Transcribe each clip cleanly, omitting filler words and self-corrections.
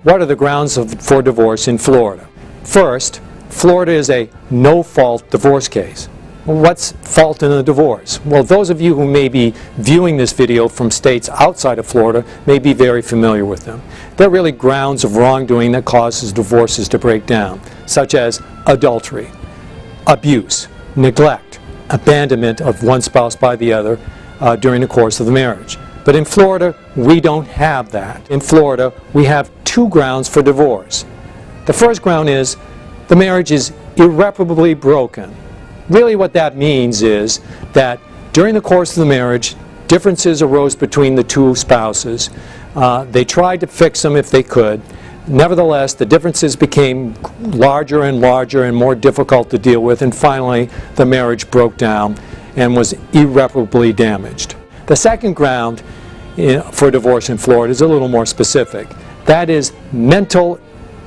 what are the grounds for divorce in Florida? First, Florida is a no-fault divorce case. Well, what's fault in a divorce? Well, those of you who may be viewing this video from states outside of Florida may be very familiar with them. They're really grounds of wrongdoing that causes divorces to break down, such as adultery, abuse, neglect, abandonment of one spouse by the other during the course of the marriage. But in Florida, we don't have that. In Florida, we have two grounds for divorce. The first ground is the marriage is irreparably broken. Really what that means is that during the course of the marriage, differences arose between the two spouses. They tried to fix them if they could. Nevertheless, the differences became larger and larger and more difficult to deal with, and finally the marriage broke down and was irreparably damaged. The second ground for divorce in Florida is a little more specific. That is mental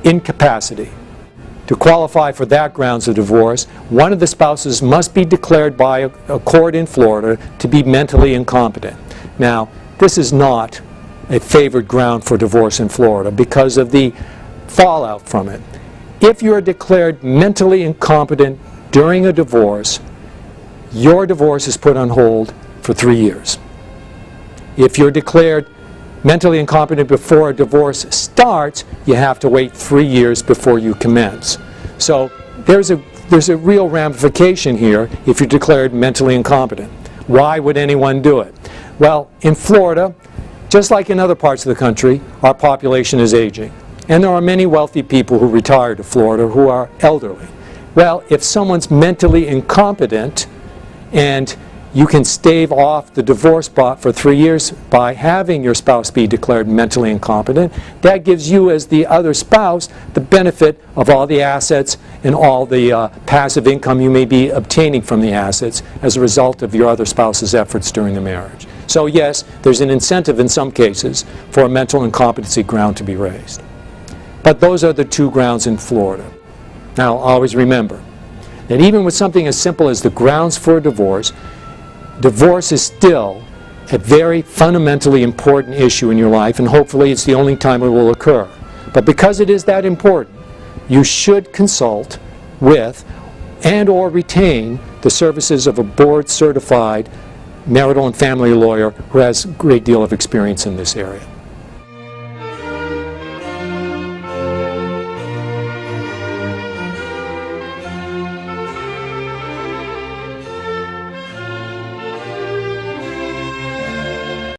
incapacity. To qualify for that grounds of divorce, one of the spouses must be declared by a court in Florida to be mentally incompetent. Now, this is not a favored ground for divorce in Florida because of the fallout from it. If you are declared mentally incompetent during a divorce, your divorce is put on hold for 3 years. If you're declared mentally incompetent before a divorce starts, you have to wait 3 years before you commence. So there's a real ramification here if you're declared mentally incompetent. Why would anyone do it? Well, in Florida, just like in other parts of the country, our population is aging. And there are many wealthy people who retire to Florida who are elderly. Well, if someone's mentally incompetent and you can stave off the divorce for 3 years by having your spouse be declared mentally incompetent. That gives you, as the other spouse, the benefit of all the assets and all the passive income you may be obtaining from the assets as a result of your other spouse's efforts during the marriage. So yes, there's an incentive in some cases for a mental incompetency ground to be raised. But those are the two grounds in Florida. Now, always remember that even with something as simple as the grounds for a divorce, divorce is still a very fundamentally important issue in your life, and hopefully it's the only time it will occur. But because it is that important, you should consult with and or retain the services of a board-certified marital and family lawyer who has a great deal of experience in this area.